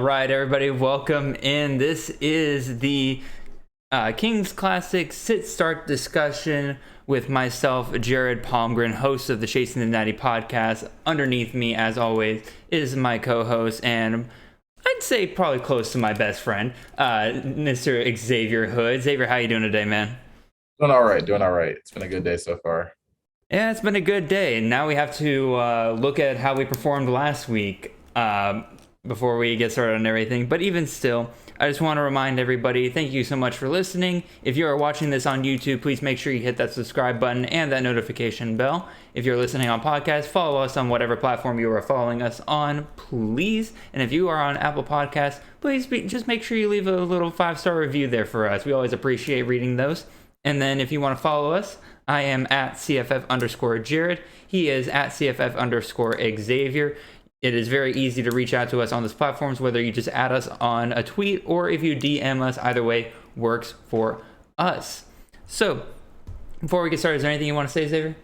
right, everybody, welcome in. This is the Kings Classic sit-start discussion with myself, Jared Palmgren, host of the Chasing the Natty podcast. Underneath me, as always, is my co-host, and I'd say probably close to my best friend, Mr. Xavier Hood. Xavier, how you doing today, man? Doing all right, doing all right. It's been a good day so far. Yeah, it's been a good day, and now we have to look at how we performed last week before we get started on everything. But even still, I just want to remind everybody, thank you so much for listening. If you are watching this on YouTube, please make sure you hit that subscribe button and that notification bell. If you're listening on podcast, follow us on whatever platform you are following us on, please. And if you are on Apple Podcasts, just make sure you leave a little 5-star review there for us. We always appreciate reading those. And then if you want to follow us, I am at CFF_Jared. He is at CFF_Xavier. It is very easy to reach out to us on these platforms, whether you just add us on a tweet or if you DM us. Either way works for us. So, before we get started, is there anything you want to say, Xavier?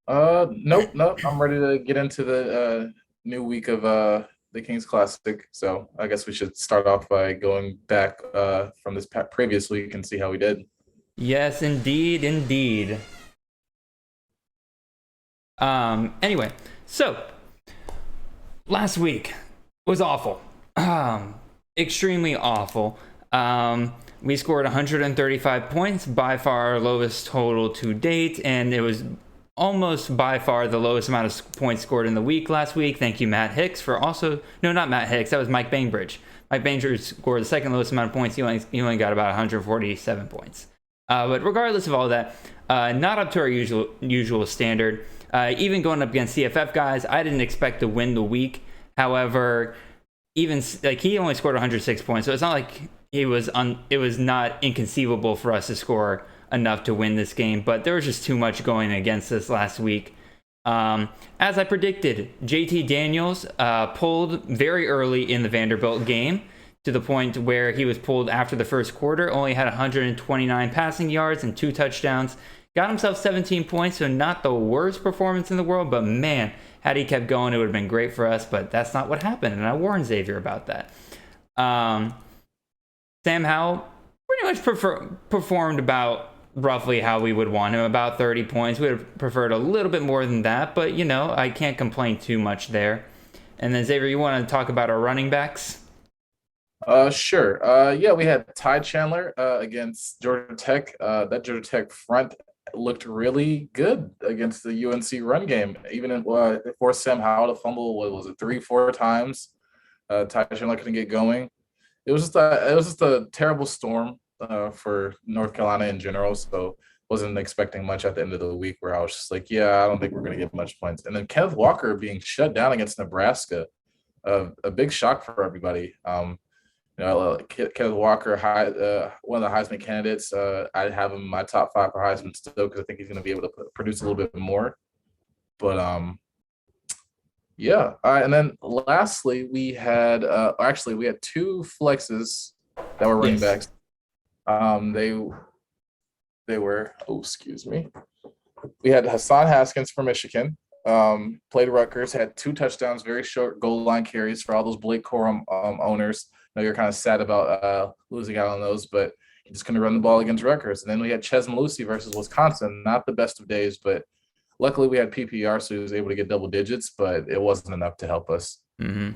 Nope. I'm ready to get into the new week of the Kings Classic. So I guess we should start off by going back from this previous week and see how we did. Yes, indeed. Anyway, so last week was awful. Extremely awful. We scored 135 points, by far our lowest total to date, and it was almost by far the lowest amount of points scored in the week last week. Thank you, Matt Hicks, for also... No, not Matt Hicks. That was Mike Bainbridge. Mike Bainbridge scored the second lowest amount of points. He only got about 147 points. But regardless of all that, not up to our usual standard. Even going up against CFF guys, I didn't expect to win the week. However, even he only scored 106 points, so it's not like it was not inconceivable for us to score enough to win this game. But there was just too much going against us last week. As I predicted, JT Daniels pulled very early in the Vanderbilt game, to the point where he was pulled after the first quarter, only had 129 passing yards and 2 touchdowns. Got himself 17 points, so not the worst performance in the world, but man, had he kept going, it would have been great for us, but that's not what happened, and I warned Xavier about that. Sam Howell pretty much performed about roughly how we would want him, about 30 points. We would have preferred a little bit more than that, but, I can't complain too much there. And then, Xavier, you want to talk about our running backs? Sure. Yeah, we had Ty Chandler against Georgia Tech. That Georgia Tech front looked really good against the UNC run game. Even forced Sam Howell to fumble, 3-4 times. Ty Chandler couldn't get going. It was just a terrible storm for North Carolina in general. So wasn't expecting much at the end of the week, where I was just like, yeah, I don't think we're going to get much points. And then Kenneth Walker being shut down against Nebraska, a big shock for everybody. Kenneth Walker, one of the Heisman candidates. I have him in my top 5 for Heisman still, because I think he's going to be able to produce a little bit more. But yeah. All right, and then lastly, we had 2 flexes that were running backs. They were. Oh, excuse me. We had Hassan Haskins for Michigan. Played Rutgers, had 2 touchdowns, very short goal line carries for all those Blake Corum owners. I know you're kind of sad about losing out on those, but he just couldn't run the ball against Rutgers. And then we had Ches Malusi versus Wisconsin. Not the best of days, but luckily we had PPR, so he was able to get double digits, but it wasn't enough to help us. Mm-hmm.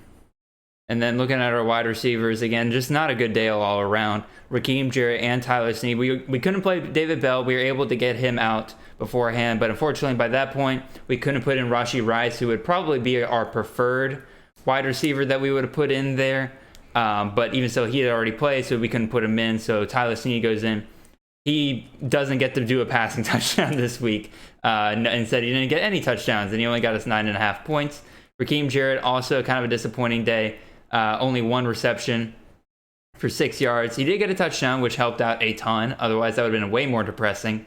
And then looking at our wide receivers, again, just not a good day all around. Raheem Jarrett and Tyler Snead. We couldn't play David Bell. We were able to get him out beforehand, but unfortunately by that point, we couldn't put in Rashee Rice, who would probably be our preferred wide receiver that we would have put in there. But even so, he had already played, so we couldn't put him in. So Tyler Snead goes in. He doesn't get to do a passing touchdown this week. Instead, he didn't get any touchdowns, and he only got us 9.5 points. Raheem Jarrett, also kind of a disappointing day. Only 1 reception for 6 yards. He did get a touchdown, which helped out a ton. Otherwise, that would have been way more depressing.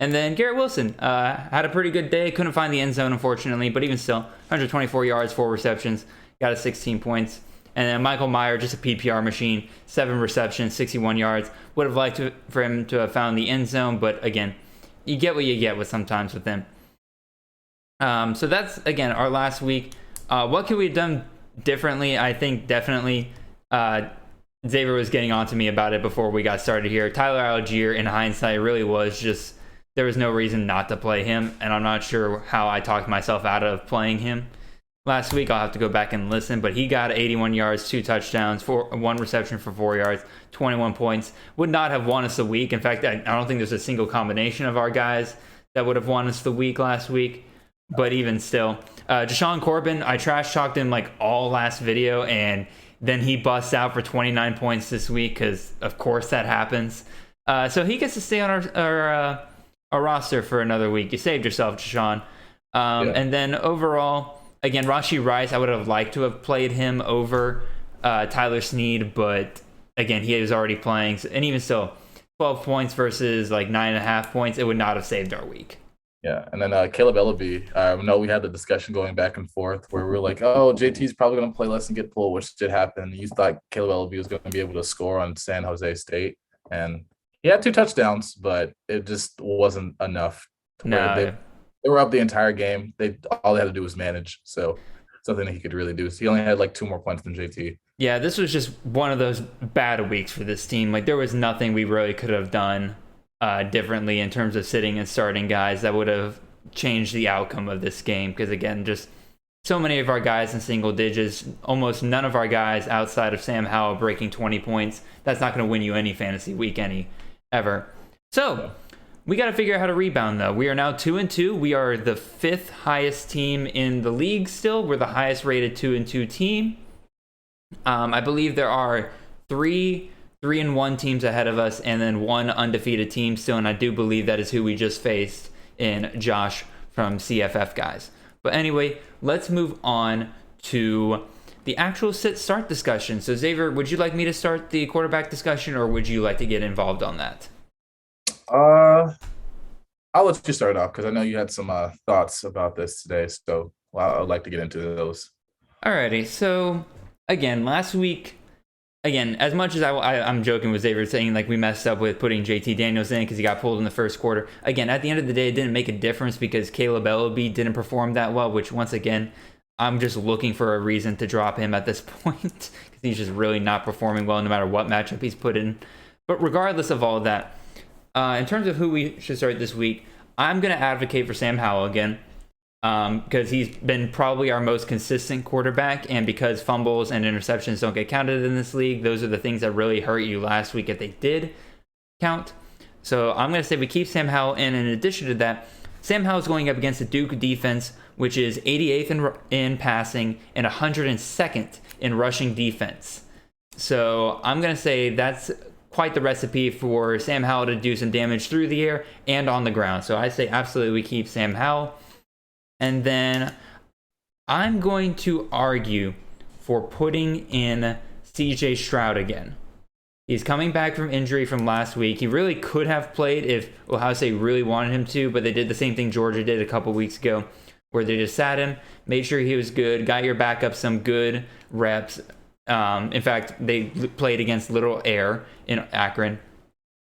And then Garrett Wilson had a pretty good day. Couldn't find the end zone, unfortunately, but even still, 124 yards, 4 receptions, got us 16 points. And then Michael Meyer, just a PPR machine, 7 receptions, 61 yards. Would have liked for him to have found the end zone, but again, you get what you get sometimes with him. So that's, again, our last week. What could we have done differently. I think definitely Xavier was getting on to me about it before we got started here. Tyler Algier, in hindsight, really was just, there was no reason not to play him, and I'm not sure how I talked myself out of playing him last week. I'll have to go back and listen, but he got 81 yards, 2 touchdowns, 1 reception for 4 yards, 21 points. Would not have won us the week. In fact, I don't think there's a single combination of our guys that would have won us the week last week, but even still. Deshaun Corbin, I trash talked him like all last video, and then he busts out for 29 points this week because, of course, that happens. So he gets to stay on our roster for another week. You saved yourself, Deshaun. And then overall, again, Rashee Rice, I would have liked to have played him over Tyler Snead, but again, he was already playing. And even still, 12 points versus like 9.5 points, it would not have saved our week. Yeah, and then Caleb Ellaby, I know we had the discussion going back and forth where we were like, oh, JT's probably going to play less and get pulled, which did happen. You thought Caleb Ellaby was going to be able to score on San Jose State, and he had 2 touchdowns, but it just wasn't enough. They were up the entire game. All they had to do was manage, so something that he could really do. So he only had like 2 more points than JT. Yeah, this was just one of those bad weeks for this team. Like, there was nothing we really could have done differently in terms of sitting and starting guys that would have changed the outcome of this game, because again, just so many of our guys in single digits, almost none of our guys outside of Sam Howell breaking 20 points. That's not going to win you any fantasy week ever. So we got to figure out how to rebound, though. We are now 2-2. We are the 5th highest team in the league still. We're the highest rated 2-2 team. I believe there are 3-1 teams ahead of us, and then 1 undefeated team still, and I do believe that is who we just faced in Josh from CFF guys. But anyway, let's move on to the actual sit-start discussion. So Xavier, would you like me to start the quarterback discussion, or would you like to get involved on that? I'll let you start off because I know you had some thoughts about this today, so I'd like to get into those. Alrighty, so again, last week, as much as I'm joking with Xavier saying like we messed up with putting JT Daniels in because he got pulled in the first quarter. Again, at the end of the day, it didn't make a difference because Caleb Ellaby didn't perform that well, which once again, I'm just looking for a reason to drop him at this point because he's just really not performing well no matter what matchup he's put in. But regardless of all of that, in terms of who we should start this week, I'm going to advocate for Sam Howell again. Because he's been probably our most consistent quarterback, and because fumbles and interceptions don't get counted in this league, those are the things that really hurt you last week if they did count. So I'm going to say we keep Sam Howell, and in addition to that, Sam Howell's going up against the Duke defense, which is 88th in passing and 102nd in rushing defense. So I'm going to say that's quite the recipe for Sam Howell to do some damage through the air and on the ground. So I say absolutely we keep Sam Howell. And then I'm going to argue for putting in CJ Stroud again. He's coming back from injury from last week. He really could have played if Ohio State really wanted him to, but they did the same thing Georgia did a couple weeks ago, where they just sat him, made sure he was good, got your backup some good reps. In fact, they played against Little Air in Akron.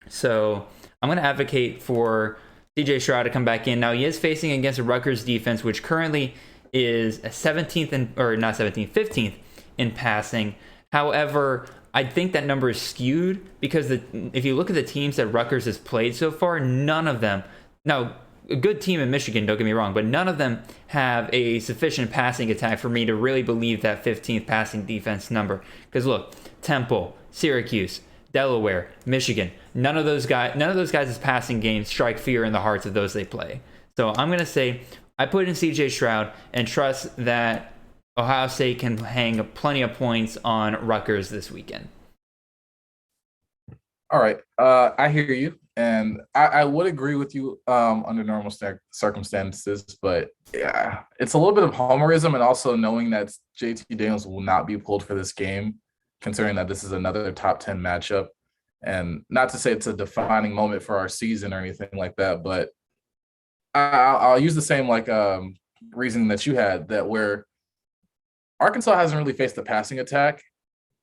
So I'm going to advocate for CJ Stroud to come back in. Now, he is facing against a Rutgers defense, which currently is 15th in passing. However, I think that number is skewed because if you look at the teams that Rutgers has played so far, none of them, now, a good team in Michigan, don't get me wrong, but none of them have a sufficient passing attack for me to really believe that 15th passing defense number. Because look, Temple, Syracuse, Delaware, Michigan, none of those guys' passing games strike fear in the hearts of those they play. So I'm going to say I put in CJ Stroud and trust that Ohio State can hang plenty of points on Rutgers this weekend. All right. I hear you. And I would agree with you under normal circumstances. But yeah, it's a little bit of homerism and also knowing that JT Daniels will not be pulled for this game, considering that this is another top 10 matchup. And not to say it's a defining moment for our season or anything like that, but I'll use the same reasoning that you had, that where Arkansas hasn't really faced a passing attack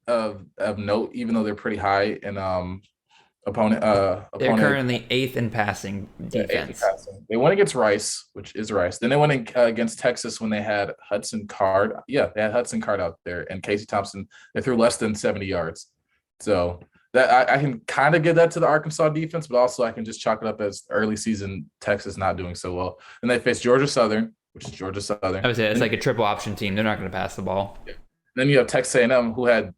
of note, even though they're pretty high in They're Opponent currently 8th in passing eighth in defense. passing. They won against Rice, which is Rice. Then they went against Texas when they had Hudson Card. Yeah, they had Hudson Card out there, and Casey Thompson. They threw less than 70 yards. So that I can kind of give that to the Arkansas defense, but also I can just chalk it up as early season Texas not doing so well. And they faced Georgia Southern, which is Georgia Southern. I would say it's like a triple option team. They're not going to pass the ball. Then you have Texas A&M, who had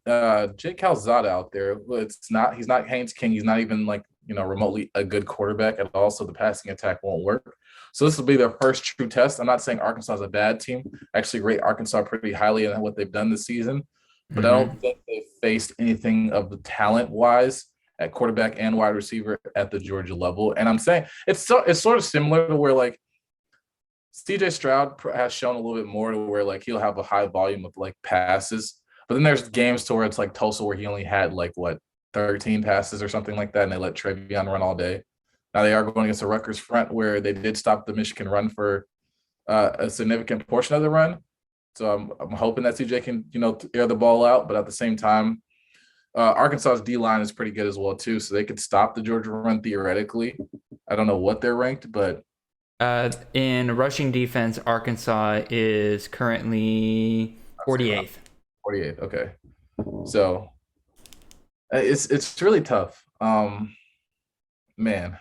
Jake Calzada out there. He's not Haynes King. He's not even like remotely a good quarterback at all. So the passing attack won't work. So this will be their first true test. I'm not saying Arkansas is a bad team. I actually rate Arkansas pretty highly in what they've done this season, but I don't think they've faced anything of the talent wise at quarterback and wide receiver at the Georgia level. And I'm saying it's sort of similar to where like CJ Stroud has shown a little bit more to where like he'll have a high volume of like passes, but then there's games to where it's like Tulsa where he only had like 13 passes or something like that, and they let Trevion run all day. Now they are going against the Rutgers front where they did stop the Michigan run for a significant portion of the run. So I'm hoping that CJ can air the ball out, but at the same time, Arkansas's D line is pretty good as well too, so they could stop the Georgia run theoretically. I don't know what they're ranked, but in rushing defense, Arkansas is currently 48th. 48th, okay. So it's really tough, man.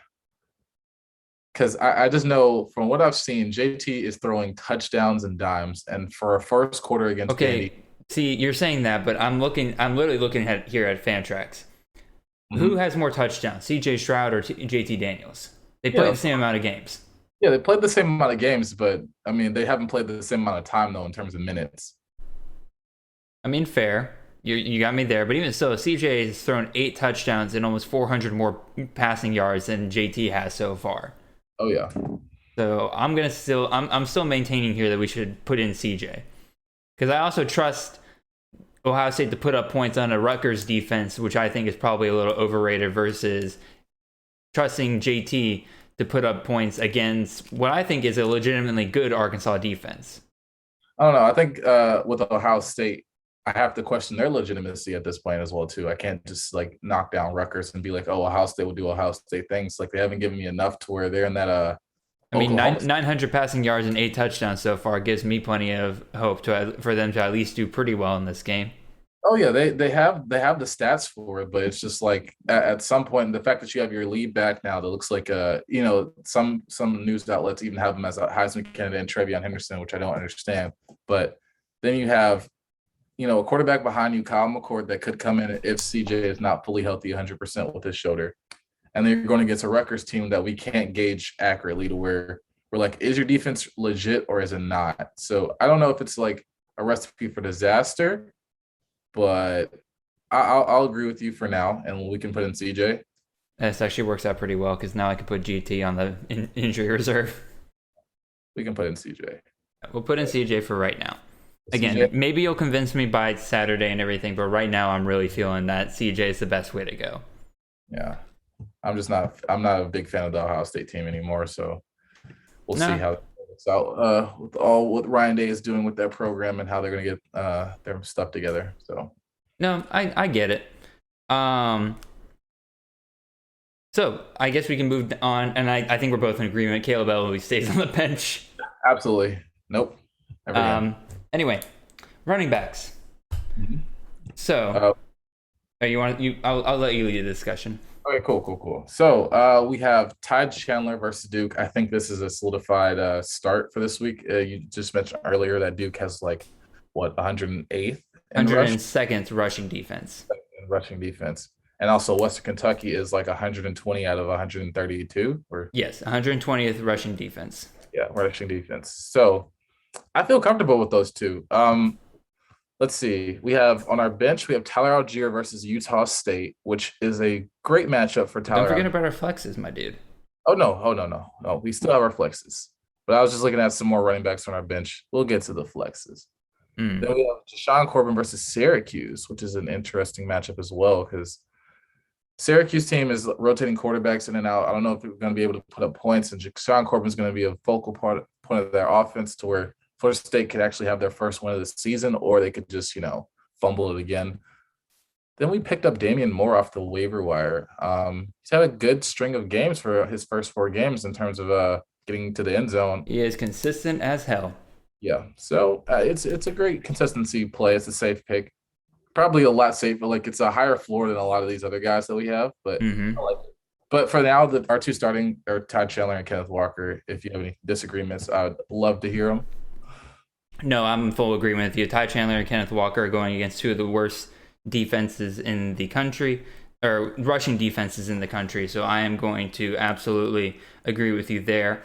Because I just know from what I've seen, JT is throwing touchdowns and dimes, and for a first quarter against Vandy. See, you're saying that, but I'm literally looking at here at Fantrax. Mm-hmm. Who has more touchdowns, CJ Stroud or JT Daniels? They played the same amount of games. Yeah, they played the same amount of games, but I mean, they haven't played the same amount of time though in terms of minutes. I mean, fair. You got me there, but even so, CJ has thrown 8 touchdowns and almost 400 more passing yards than JT has so far. Oh yeah. So I'm still maintaining here that we should put in CJ, because I also trust Ohio State to put up points on a Rutgers defense, which I think is probably a little overrated, versus trusting JT to put up points against what I think is a legitimately good Arkansas defense. I don't know. I think with Ohio State, I have to question their legitimacy at this point as well too. I can't just like knock down Rutgers and be like, oh, Ohio State will do Ohio State things. Like they haven't given me enough to where they're in that. I mean, 900 passing yards and 8 touchdowns so far gives me plenty of hope for them to at least do pretty well in this game. Oh yeah, they have the stats for it, but it's just like at some point, the fact that you have your lead back now, that looks like some news outlets even have him as a Heisman candidate and Trevion Henderson, which I don't understand. But then you have a quarterback behind you, Kyle McCord, that could come in if CJ is not fully healthy 100% with his shoulder. And then you're going against a Rutgers team that we can't gauge accurately to where we're like, is your defense legit or is it not? So I don't know if it's like a recipe for disaster, but I'll agree with you for now, and we can put in CJ. This actually works out pretty well because now I can put GT on the injury reserve. We can put in CJ. We'll put in CJ for right now. Again, maybe you'll convince me by Saturday and everything, but right now I'm really feeling that CJ is the best way to go. Yeah. I'm not a big fan of the Ohio State team anymore, so we'll see how it works out with all what Ryan Day is doing with their program and how they're going to get their stuff together. So no, I get it. So I guess we can move on, and I think we're both in agreement. Caleb Elway stays on the bench. Absolutely. Nope. Anyway, running backs. Mm-hmm. So, I'll let you lead the discussion. Okay, cool. So we have Ty Chandler versus Duke. I think this is a solidified start for this week. You just mentioned earlier that Duke has 108th, 102nd rushing defense. Rushing defense, and also Western Kentucky is 120 out of 132. Yes, 120th rushing defense. Yeah, rushing defense. So I feel comfortable with those two. Let's see. We have on our bench, we have Tyler Algier versus Utah State, which is a great matchup for Tyler. Don't forget about our flexes, my dude. Oh, no. We still have our flexes. But I was just looking at some more running backs on our bench. We'll get to the flexes. Then we have Deshaun Corbin versus Syracuse, which is an interesting matchup as well because Syracuse team is rotating quarterbacks in and out. I don't know if they're going to be able to put up points, and Deshaun Corbin is going to be a focal point of their offense to where Florida State could actually have their first win of the season, or they could just, fumble it again. Then we picked up Damian Moore off the waiver wire. He's had a good string of games for his first 4 games in terms of getting to the end zone. He is consistent as hell. Yeah, so it's a great consistency play. It's a safe pick, probably a lot safer. Like it's a higher floor than a lot of these other guys that we have, but I like it. But for now, our two starting are Todd Chandler and Kenneth Walker. If you have any disagreements, I'd love to hear them. No, I'm in full agreement with you. Ty Chandler and Kenneth Walker are going against two of the worst defenses in the country, or rushing defenses in the country. So I am going to absolutely agree with you there.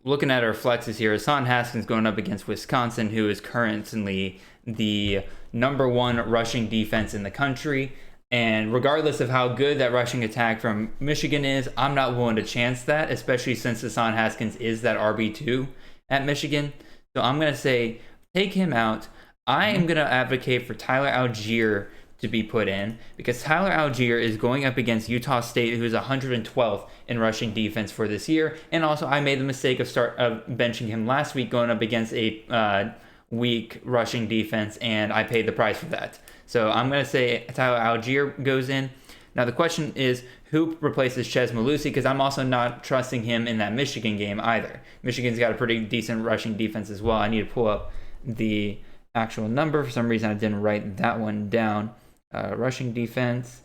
Looking at our flexes here, Hassan Haskins going up against Wisconsin, who is currently the number 1 rushing defense in the country. And regardless of how good that rushing attack from Michigan is, I'm not willing to chance that, especially since Hassan Haskins is that RB2 at Michigan. So I'm going to say take him out. I am going to advocate for Tyler Algier to be put in because Tyler Algier is going up against Utah State, who is 112th in rushing defense for this year. And also, I made the mistake of benching him last week going up against a weak rushing defense, and I paid the price for that. So I'm going to say Tyler Algier goes in. Now the question is, who replaces Chez Mellusi? Because I'm also not trusting him in that Michigan game either. Michigan's got a pretty decent rushing defense as well. I need to pull up the actual number. For some reason, I didn't write that one down. Rushing defense,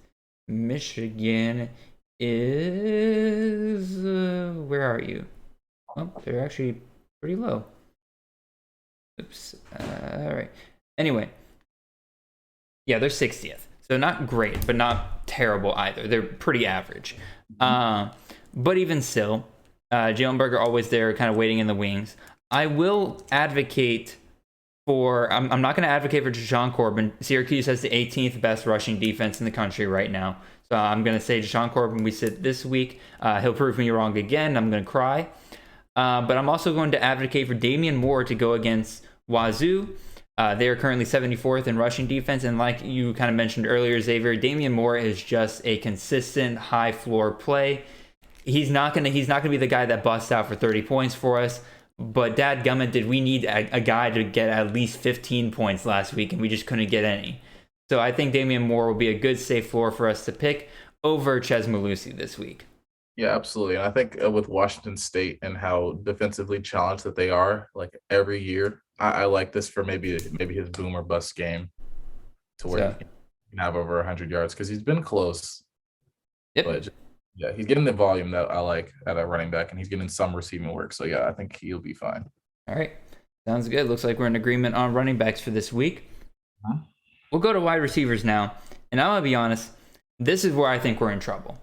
Michigan is... where are you? Oh, they're actually pretty low. Oops. All right. Anyway. Yeah, they're 60th. So not great, but not terrible either. They're pretty average. But even still, Jalen Berger always there, kind of waiting in the wings. I will advocate for... I'm not going to advocate for Deshaun Corbin. Syracuse has the 18th best rushing defense in the country right now. So I'm going to say Deshaun Corbin, we sit this week. He'll prove me wrong again. I'm going to cry. But I'm also going to advocate for Damian Moore to go against Wazoo. They are currently 74th in rushing defense, and like you kind of mentioned earlier, Xavier, Damian Moore is just a consistent high floor play. He's not gonna be the guy that busts out for 30 points for us. But dadgummit, did we need a guy to get at least 15 points last week, and we just couldn't get any. So I think Damian Moore will be a good safe floor for us to pick over Chez Mellusi this week. Yeah, absolutely. And I think with Washington State and how defensively challenged that they are, like every year, I like this for maybe his boom or bust game to where he can have over 100 yards because he's been close. Yep. But yeah, he's getting the volume that I like at a running back, and he's getting some receiving work. So yeah, I think he'll be fine. All right. Sounds good. Looks like we're in agreement on running backs for this week. Huh? We'll go to wide receivers now. And I'm going to be honest, this is where I think we're in trouble.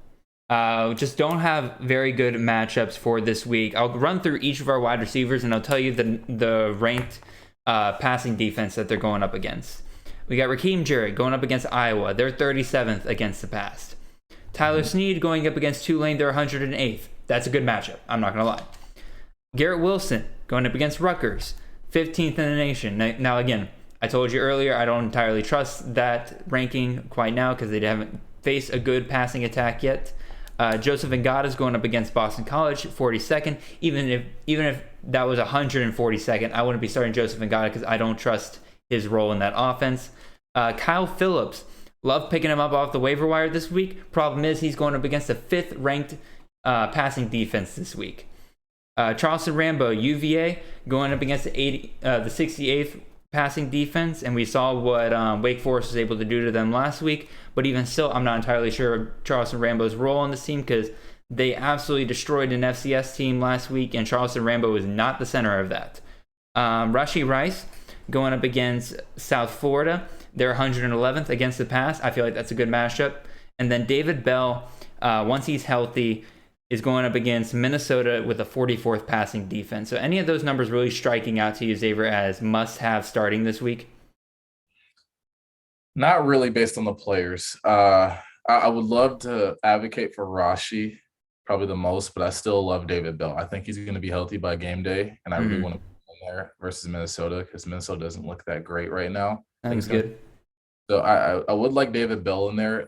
Just don't have very good matchups for this week. I'll run through each of our wide receivers, and I'll tell you the ranked passing defense that they're going up against. We got Raheem Jarrett going up against Iowa. They're 37th against the pass. Tyler Snead going up against Tulane. They're 108th. That's a good matchup. I'm not going to lie. Garrett Wilson going up against Rutgers. 15th in the nation. Now, again, I told you earlier, I don't entirely trust that ranking quite now because they haven't faced a good passing attack yet. Joseph Ngata is going up against Boston College, 42nd. Even if that was 142nd, I wouldn't be starting Joseph Ngata because I don't trust his role in that offense. Kyle Phillips, love picking him up off the waiver wire this week. Problem is he's going up against the 5th ranked passing defense this week. Charleston Rambo, UVA, going up against the 68th passing defense, and we saw what Wake Forest was able to do to them last week. But even still, I'm not entirely sure of Charleston Rambo's role on this team because they absolutely destroyed an FCS team last week, and Charleston Rambo was not the center of that. Rashee Rice going up against South Florida. They're 111th against the pass. I feel like that's a good matchup. And then David Bell, once he's healthy, is going up against Minnesota with a 44th passing defense. So any of those numbers really striking out to you, Xavier, as must-have starting this week? Not really based on the players. I would love to advocate for Rashee probably the most, but I still love David Bell. I think he's going to be healthy by game day, and I really want to put him there versus Minnesota because Minnesota doesn't look that great right now. That's good. So I would like David Bell in there.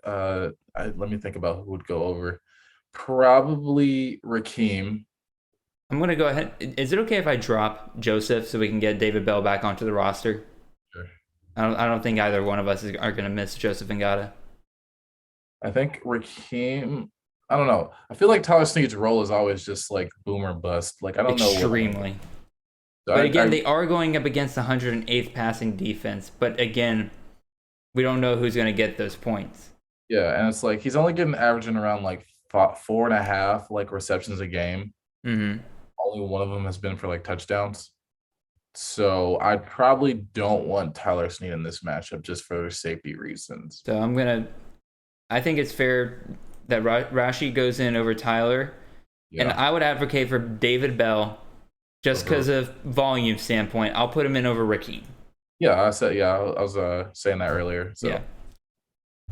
Let me think about who would go over. Probably Raheem. I'm going to go ahead. Is it okay if I drop Joseph so we can get David Bell back onto the roster? Sure. I don't think either one of us are going to miss Joseph Ngata. I think Raheem. I don't know. I feel like Tyler Snead's role is always just like boom or bust. Like I don't know what. Extremely. So But again, they are going up against the 108th passing defense. But again, we don't know who's going to get those points. yeah, and it's like he's only getting averaging around like 4.5 like receptions a game. Mm-hmm. Only one of them has been for like touchdowns. So I probably don't want Tyler Snead in this matchup just for safety reasons. So I think it's fair that Rashi goes in over Tyler. Yeah. And I would advocate for David Bell just because of volume standpoint. I'll put him in over Raheem. Yeah, I said I was saying that earlier. So yeah.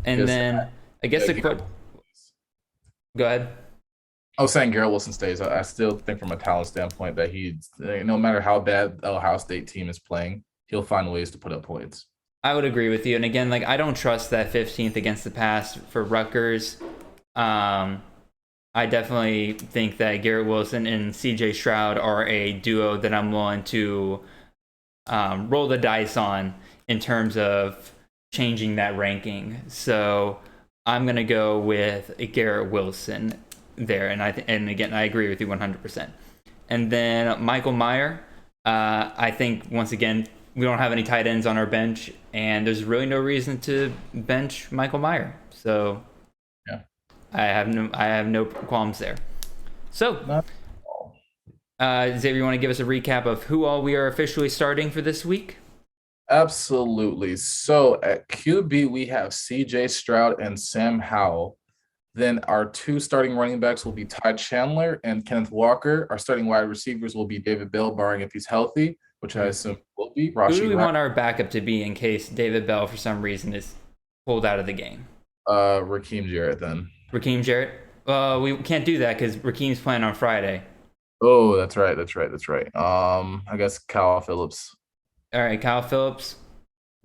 And then I guess go ahead. I was saying Garrett Wilson stays. I still think from a talent standpoint that he's no matter how bad the Ohio State team is playing, he'll find ways to put up points. I would agree with you. And again, like I don't trust that 15th against the pass for Rutgers. I definitely think that Garrett Wilson and CJ Stroud are a duo that I'm willing to roll the dice on in terms of changing that ranking. So I'm going to go with Garrett Wilson there. And again, I agree with you 100%. And then Michael Mayer, I think, once again, we don't have any tight ends on our bench, and there's really no reason to bench Michael Mayer. So yeah, I have no qualms there. So, Xavier, you want to give us a recap of who all we are officially starting for this week? Absolutely. So at QB, we have CJ Stroud and Sam Howell. Then our two starting running backs will be Ty Chandler and Kenneth Walker. Our starting wide receivers will be David Bell, barring if he's healthy, which I assume will be. Who do we want our backup to be in case David Bell, for some reason, is pulled out of the game? Raheem Jarrett, then. Raheem Jarrett? We can't do that because Raheem's playing on Friday. Oh, that's right. I guess Kyle Phillips. All right, Kyle Phillips.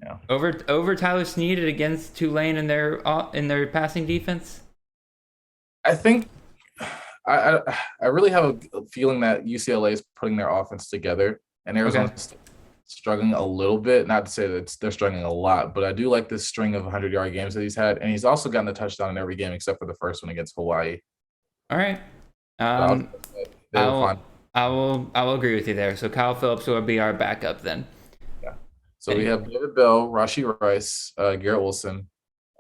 Yeah. Over Tyler Snead against Tulane in their passing defense. I think I really have a feeling that UCLA is putting their offense together, and Arizona's struggling a little bit. Not to say that they're struggling a lot, but I do like this string of 100-yard games that he's had, and he's also gotten a touchdown in every game except for the first one against Hawaii. All right. I will agree with you there. So Kyle Phillips will be our backup then. Yeah. So we have David Bell, Rashee Rice, Garrett Wilson,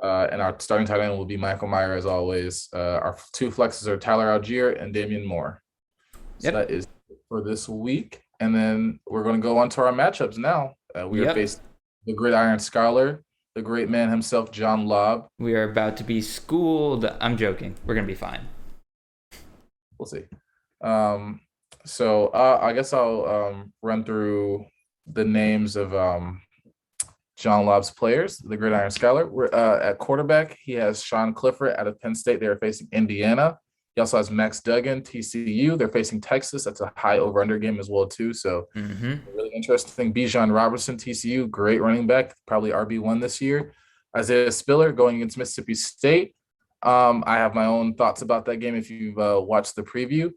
and our starting tight end will be Michael Mayer as always. Our two flexes are Tyler Algier and Damian Moore. So that is for this week. And then we're going to go on to our matchups now. We are facing the Gridiron Scholar, the great man himself, John Laub. We are about to be schooled. I'm joking. We're going to be fine. We'll see. So I guess I'll run through the names of John Laub's players, the Gridiron Scholar. We're at quarterback. He has Sean Clifford out of Penn State. They are facing Indiana. He also has Max Duggan, TCU. They're facing Texas. That's a high over-under game as well, too. So really interesting. Bijan Robertson, TCU, great running back, probably RB1 this year. Isaiah Spiller going against Mississippi State. I have my own thoughts about that game if you've watched the preview,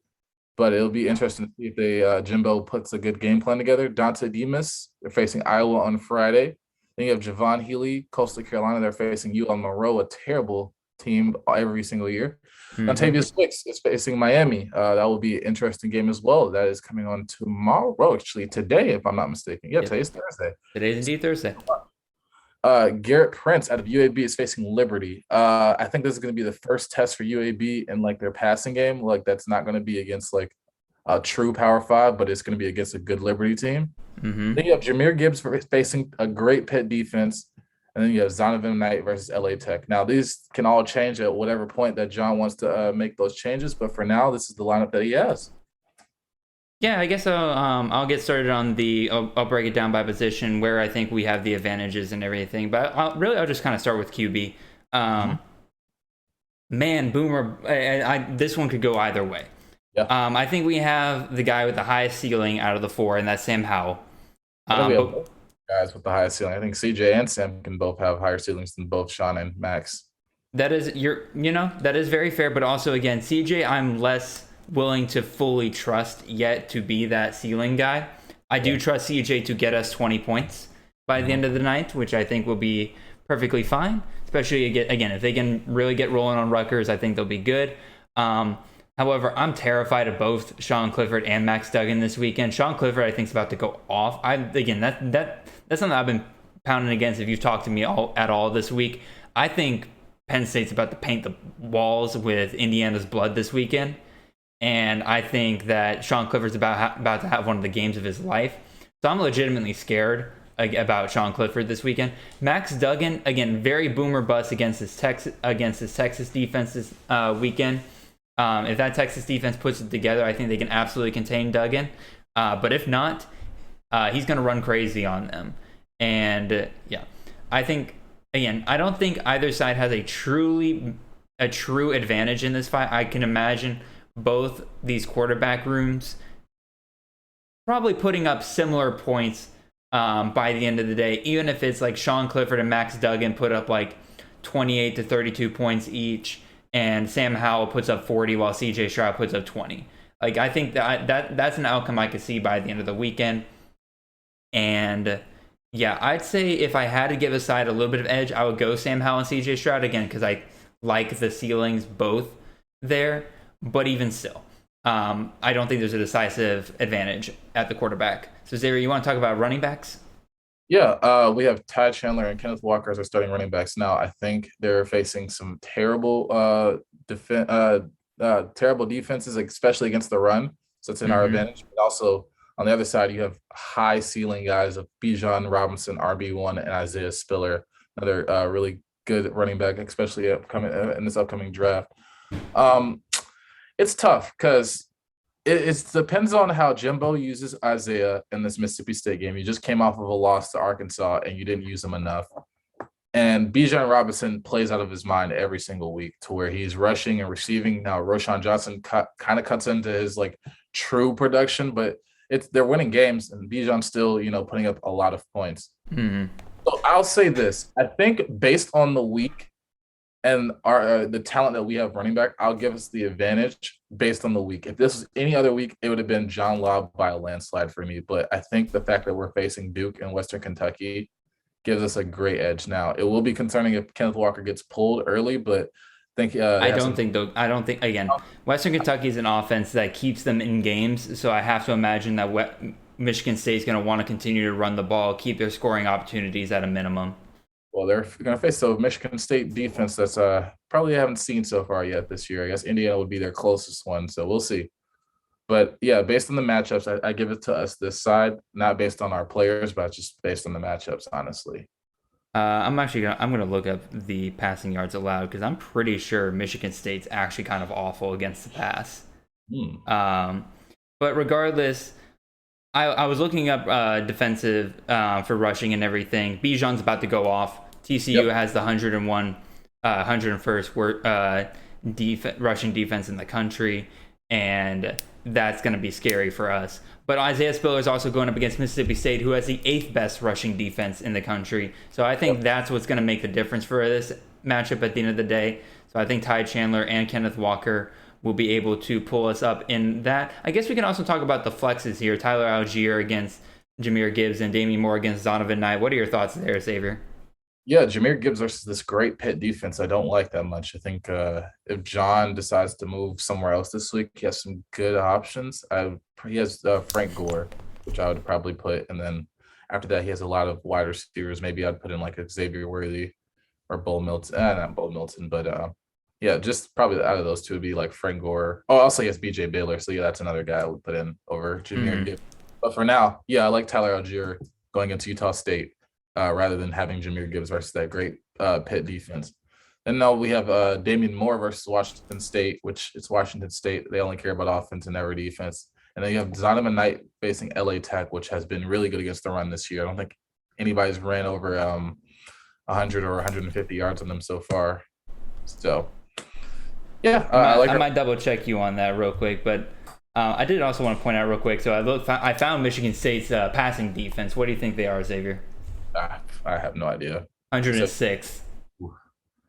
but it'll be interesting to see if they Jimbo puts a good game plan together. Dante Demas, they're facing Iowa on Friday. Then you have Javon Healy, Coastal Carolina. They're facing UL Monroe, a terrible team every single year. Dontavius Wicks is facing Miami. That will be an interesting game as well. That is coming on tomorrow, actually today, if I'm not mistaken. Yeah, today's Thursday. Today's indeed Thursday. Garrett Prince out of UAB is facing Liberty. I think this is going to be the first test for UAB in like their passing game. Like that's not going to be against like a true Power 5, but it's going to be against a good Liberty team. Then you have Jahmyr Gibbs facing a great Pitt defense. And then you have Zonovan Knight versus LA Tech. Now, these can all change at whatever point that John wants to make those changes. But for now, this is the lineup that he has. Yeah, I guess I'll get started on I'll break it down by position where I think we have the advantages and everything. But I'll just kind of start with QB. Man, Boomer, this one could go either way. Yeah. I think we have the guy with the highest ceiling out of the four, and that's Sam Howell. Guys with the highest ceiling. I think CJ and Sam can both have higher ceilings than both Sean and Max. That is that is very fair, but also again, CJ, I'm less willing to fully trust yet to be that ceiling guy. I do trust CJ to get us 20 points. by the end of the ninth, which I think will be perfectly fine. Especially again, if they can really get rolling on Rutgers, I think they'll be good. However, I'm terrified of both Sean Clifford and Max Duggan this weekend. Sean Clifford, I think, is about to go off. That's something I've been pounding against. If you've talked to me at all this week, I think Penn State's about to paint the walls with Indiana's blood this weekend, and I think that Sean Clifford's about to have one of the games of his life. So I'm legitimately scared about Sean Clifford this weekend. Max Duggan, again, very boomer bust against his Texas defense this weekend. If that Texas defense puts it together, I think they can absolutely contain Duggan. But if not, he's going to run crazy on them. And I think, again, I don't think either side has a true advantage in this fight. I can imagine both these quarterback rooms probably putting up similar points by the end of the day, even if it's like Sean Clifford and Max Duggan put up like 28 to 32 points each, and Sam Howell puts up 40 while CJ Stroud puts up 20. Like, I think that's an outcome I could see by the end of the weekend. And yeah, I'd say if I had to give a side a little bit of edge, I would go Sam Howell and CJ Stroud again, because I like the ceilings both there. But even still, I don't think there's a decisive advantage at the quarterback. So Xavier, you want to talk about running backs? Yeah, we have Ty Chandler and Kenneth Walker as our starting running backs now. I think they're facing some terrible terrible defenses, especially against the run. So it's in our advantage. But also on the other side, you have high ceiling guys of Bijan Robinson, RB1, and Isaiah Spiller, another really good running back, especially in this upcoming draft. It's tough because it depends on how Jimbo uses Isaiah in this Mississippi State game. You just came off of a loss to Arkansas, and you didn't use him enough. And Bijan Robinson plays out of his mind every single week to where he's rushing and receiving. Now, Roshan Johnson kind of cuts into his like true production, but they're winning games, and Bijan's still putting up a lot of points. Mm-hmm. So I'll say this: I think based on the week and the talent that we have running back, I'll give us the advantage based on the week. If this was any other week, it would have been John Laub by a landslide for me. But I think the fact that we're facing Duke and Western Kentucky gives us a great edge. Now, it will be concerning if Kenneth Walker gets pulled early, but I don't think again, Western Kentucky is an offense that keeps them in games. So I have to imagine that Michigan State's going to want to continue to run the ball, keep their scoring opportunities at a minimum. Well, they're going to face a Michigan State defense that's probably haven't seen so far yet this year. I guess Indiana would be their closest one, so we'll see. But yeah, based on the matchups, I give it to us this side, not based on our players, but just based on the matchups, honestly. I'm gonna look up the passing yards allowed, because I'm pretty sure Michigan State's actually kind of awful against the pass. But regardless, I was looking up defensive for rushing and everything. Bijan's about to go off. TCU has the 101st rushing defense in the country, and that's going to be scary for us. But Isaiah Spiller is also going up against Mississippi State, who has the 8th best rushing defense in the country. So I think that's what's going to make the difference for this matchup at the end of the day. So I think Ty Chandler and Kenneth Walker will be able to pull us up in that. I guess we can also talk about the flexes here. Tyler Algier against Jahmyr Gibbs and Damian Moore against Zonovan Knight. What are your thoughts there, Xavier? Yeah, Jahmyr Gibbs versus this great Pitt defense I don't like that much. I think if John decides to move somewhere else this week, he has some good options. He has Frank Gore, which I would probably put. And then after that, he has a lot of wide receivers. Maybe I'd put in like a Xavier Worthy or Bull Milton. Not Bull Milton, but yeah, just probably out of those two would be like Frank Gore. Oh, also he has BJ Baylor. So yeah, that's another guy I would put in over Jahmyr Gibbs. But for now, yeah, I like Tyler Algier going into Utah State. Rather than having Jahmyr Gibbs versus that great Pitt defense. And now we have Damian Moore versus Washington State, which it's Washington State. They only care about offense and never defense. And then you have Zonovan Knight facing LA Tech, which has been really good against the run this year. I don't think anybody's ran over 100 or 150 yards on them so far. So, yeah. I might double check you on that real quick, but I did also want to point out real quick. So I found Michigan State's passing defense. What do you think they are, Xavier? I have no idea. 106.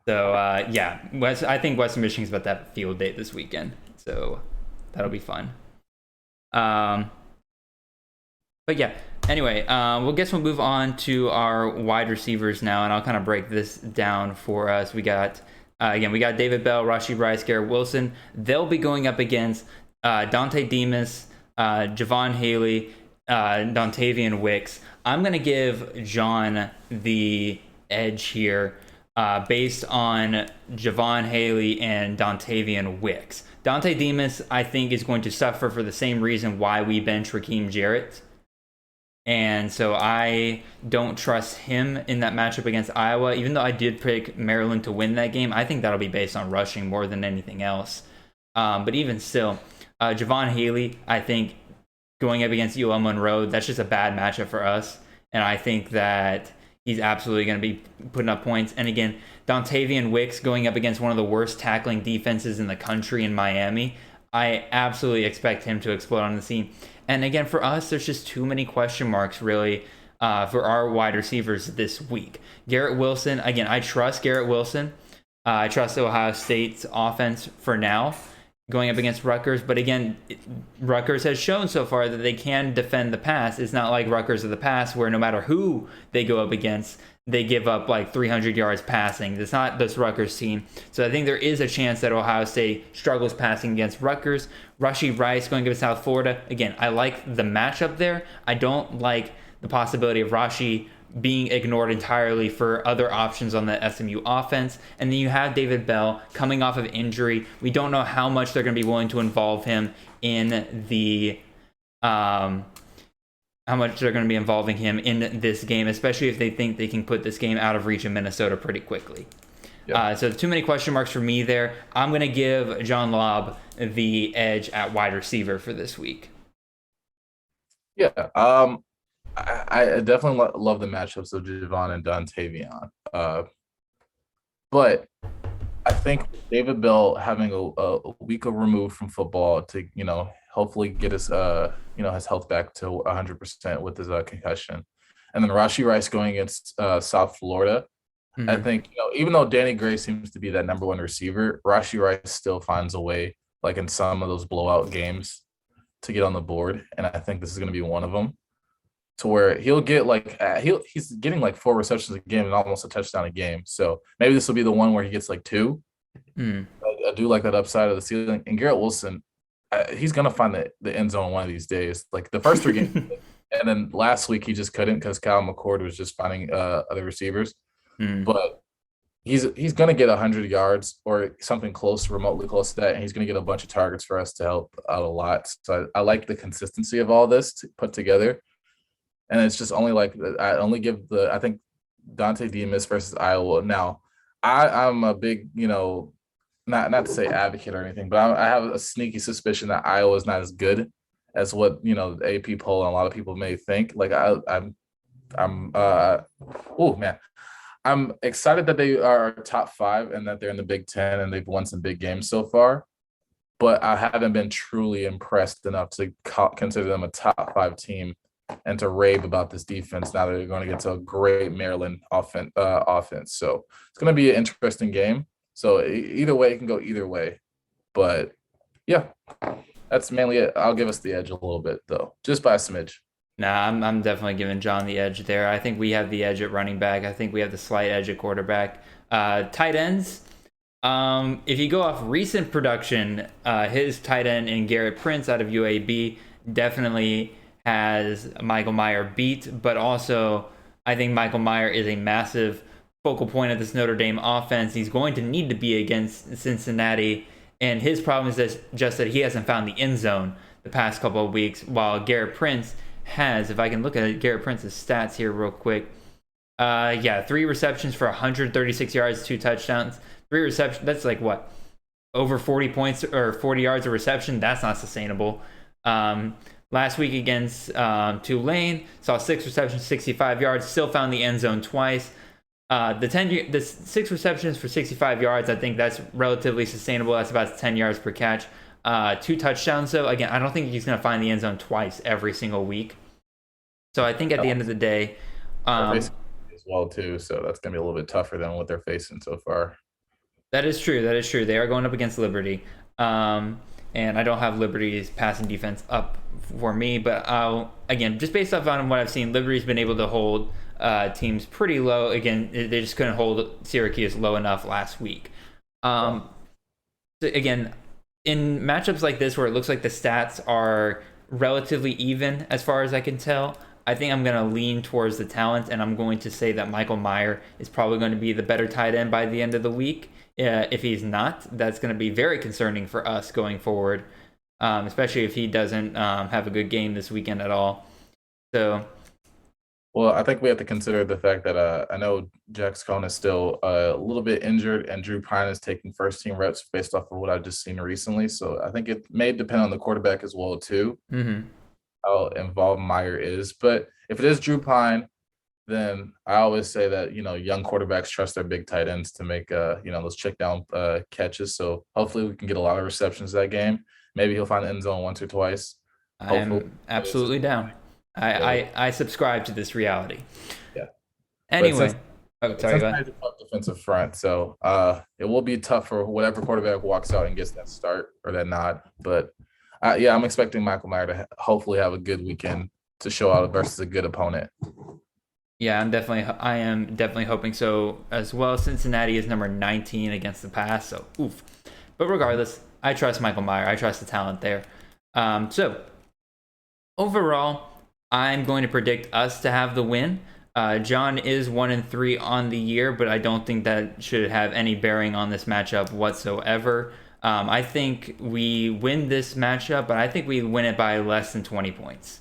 So, yeah, I think Western Michigan's about to have a field day this weekend. So that'll be fun. But yeah, Anyway, we'll move on to our wide receivers now, and I'll kind of break this down for us. We got David Bell, Rashee Rice, Garrett Wilson. They'll be going up against Dante Demas, Javon Haley, Dontavian Wicks. I'm going to give John the edge here based on Javon Haley and Dontavian Wicks. Dante Demas, I think, is going to suffer for the same reason why we bench Raheem Jarrett. And so I don't trust him in that matchup against Iowa. Even though I did pick Maryland to win that game, I think that'll be based on rushing more than anything else. But even still, Javon Haley, I think, going up against UL Monroe, that's just a bad matchup for us. And I think that he's absolutely going to be putting up points. And again, Dontavian Wicks going up against one of the worst tackling defenses in the country in Miami. I absolutely expect him to explode on the scene. And again, for us, there's just too many question marks, really, for our wide receivers this week. Garrett Wilson, again, I trust Garrett Wilson. I trust Ohio State's offense for now, going up against Rutgers. But again, Rutgers has shown so far that they can defend the pass. It's not like Rutgers of the past, where no matter who they go up against, they give up like 300 yards passing. It's not this Rutgers team. So I think there is a chance that Ohio State struggles passing against Rutgers. Rashee Rice going against South Florida. Again, I like the matchup there. I don't like the possibility of Rashee being ignored entirely for other options on the SMU offense. And then you have David Bell coming off of injury. We don't know how much they're going to be willing to involve him in the how much they're going to be involving him in this game, especially if they think they can put this game out of reach in Minnesota pretty quickly. Yep. So too many question marks for me there. I'm going to give John Laub the edge at wide receiver for this week. Yeah. I definitely love the matchups of Javon and Dontavian. But I think David Bell having a week of remove from football to, hopefully get his health back to 100% with his concussion. And then Rashee Rice going against South Florida. Mm-hmm. I think, even though Danny Gray seems to be that number one receiver, Rashee Rice still finds a way, like in some of those blowout games, to get on the board. And I think this is going to be one of them, to where he'll get he's getting like 4 receptions a game and almost a touchdown a game. So maybe this will be the one where he gets like 2. I do like that upside of the ceiling. And Garrett Wilson, he's going to find the end zone one of these days. Like the first 3 games. And then last week he just couldn't because Kyle McCord was just finding other receivers. But he's going to get 100 yards or something close, remotely close to that, and he's going to get a bunch of targets for us to help out a lot. So I like the consistency of all this to put together. And it's just only I think Dante Demas versus Iowa. Now, I'm a big, not to say advocate or anything, but I have a sneaky suspicion that Iowa is not as good as what, the AP poll and a lot of people may think. Like I'm excited that they are top 5 and that they're in the Big Ten and they've won some big games so far. But I haven't been truly impressed enough to consider them a top 5 team and to rave about this defense now that they're going to get to a great Maryland offense. So it's going to be an interesting game. So either way, it can go either way. But, yeah, that's mainly it. I'll give us the edge a little bit, though, just by a smidge. Nah, I'm definitely giving John the edge there. I think we have the edge at running back. I think we have the slight edge at quarterback. Tight ends, if you go off recent production, his tight end in Garrett Prince out of UAB definitely has Michael Mayer beat, but also I think Michael Mayer is a massive focal point of this Notre Dame offense. He's going to need to be against Cincinnati, and his problem is just that he hasn't found the end zone the past couple of weeks, while Garrett Prince has. If I can look at Garrett Prince's stats here real quick. 3 receptions for 136 yards, 2 touchdowns. 3 receptions, that's like what? Over 40 points or 40 yards of reception? That's not sustainable. Last week against Tulane, saw 6 receptions, 65 yards, still found the end zone twice. The 6 receptions for 65 yards, I think that's relatively sustainable. That's about 10 yards per catch. 2 touchdowns, though. Again, I don't think he's going to find the end zone twice every single week. So I think at the end of the day, as well too. So that's going to be a little bit tougher than what they're facing so far. That is true. They are going up against Liberty. And and I don't have Liberty's passing defense up for me. But again, just based off on what I've seen, Liberty's been able to hold teams pretty low. Again, they just couldn't hold Syracuse low enough last week. So again, in matchups like this where it looks like the stats are relatively even as far as I can tell, I think I'm going to lean towards the talent, and I'm going to say that Michael Mayer is probably going to be the better tight end by the end of the week. If he's not, that's going to be very concerning for us going forward, especially if he doesn't have a good game this weekend at all. So, well, I think we have to consider the fact that I know Jack Scone is still a little bit injured, and Drew Pine is taking first-team reps based off of what I've just seen recently. So I think it may depend on the quarterback as well, too. Mm-hmm. How involved Meyer is. But if it is Drew Pine, then I always say that, young quarterbacks trust their big tight ends to make, those check down catches. So hopefully we can get a lot of receptions that game. Maybe he'll find the end zone once or twice. I am absolutely down. I subscribe to this reality. Yeah. Anyway. Sorry, go ahead. Defensive front. So it will be tough for whatever quarterback walks out and gets that start or that nod. But I'm expecting Michael Mayer to hopefully have a good weekend to show out versus a good opponent. Yeah, I am definitely hoping so as well. Cincinnati is number 19 against the pass, so oof. But regardless, I trust Michael Mayer. I trust the talent there. So overall, I'm going to predict us to have the win. John is 1-3 on the year, but I don't think that should have any bearing on this matchup whatsoever. I think we win this matchup, but I think we win it by less than 20 points.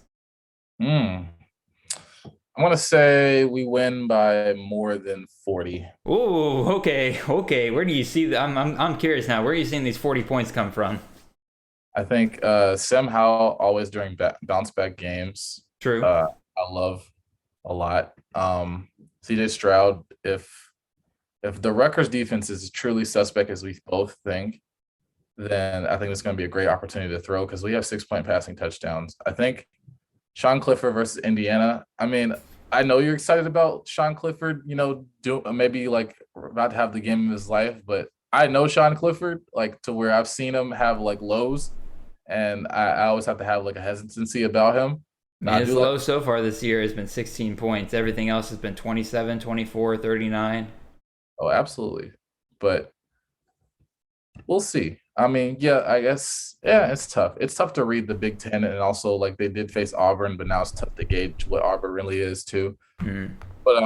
I want to say we win by more than 40. Oh, okay. Where do you see that? I'm curious now. Where are you seeing these 40 points come from? I think Sam Howell always during bounce back games. True. I love a lot. CJ Stroud, if the Rutgers defense is truly suspect as we both think, then I think it's going to be a great opportunity to throw because we have 6-point passing touchdowns. I think Sean Clifford versus Indiana. I mean, I know you're excited about Sean Clifford, maybe like about to have the game of his life, but I know Sean Clifford to where I've seen him have lows, and I always have to have a hesitancy about him. His low so far this year has been 16 points. Everything else has been 27, 24, 39. Oh, absolutely. But we'll see. I mean, I guess, it's tough. It's tough to read the Big Ten, and also they did face Auburn, but now it's tough to gauge what Auburn really is too. Mm. But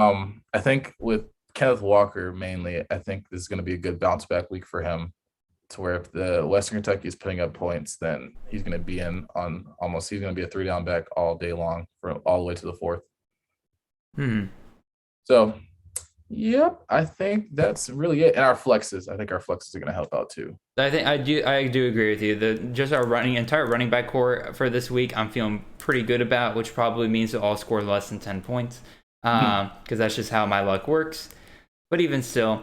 I think with Kenneth Walker mainly, I think this is going to be a good bounce back week for him, to where if the Western Kentucky is putting up points, then he's going to be he's going to be a 3-down back all day long from all the way to the fourth. So, yep, I think that's really it. And our flexes, I think our flexes are going to help out too. I do agree with you. Our entire running back core for this week, I'm feeling pretty good about, which probably means they'll all score less than 10 points, because that's just how my luck works. But even still,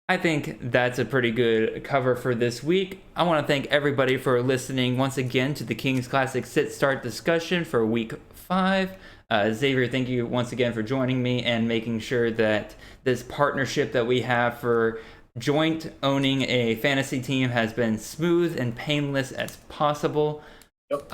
I think that's a pretty good cover for this week. I want to thank everybody for listening once again to the Kings Classic Sit-Start discussion for Week 5. Xavier, thank you once again for joining me and making sure that this partnership that we have for joint owning a fantasy team has been smooth and painless as possible. Yep.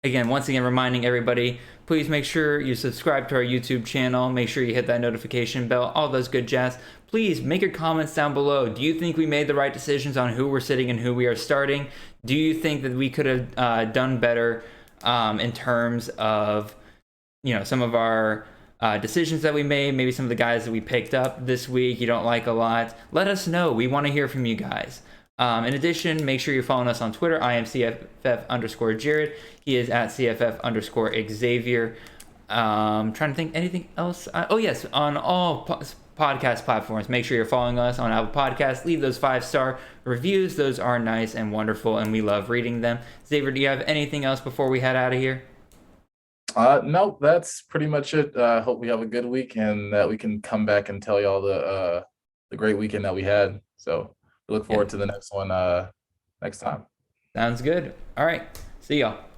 Again, once again, reminding everybody, please make sure you subscribe to our YouTube channel. Make sure you hit that notification bell, all those good jazz. Please make your comments down below. Do you think we made the right decisions on who we're sitting and who we are starting? Do you think that we could have done better in terms of, some of our decisions that we made, maybe some of the guys that we picked up this week you don't like a lot? Let us know. We want to hear from you guys. In addition, make sure you're following us on Twitter. I am CFF_Jared. He is at CFF_Xavier. Trying to think anything else. Yes, on all podcast platforms, make sure you're following us on Apple Podcasts. Leave those 5-star reviews. Those are nice and wonderful, and we love reading them. Xavier, do you have anything else before we head out of here? No, that's pretty much it. Hope we have a good week and that we can come back and tell y'all the great weekend that we had. So we look forward to the next one next time. Sounds good. All right. See y'all.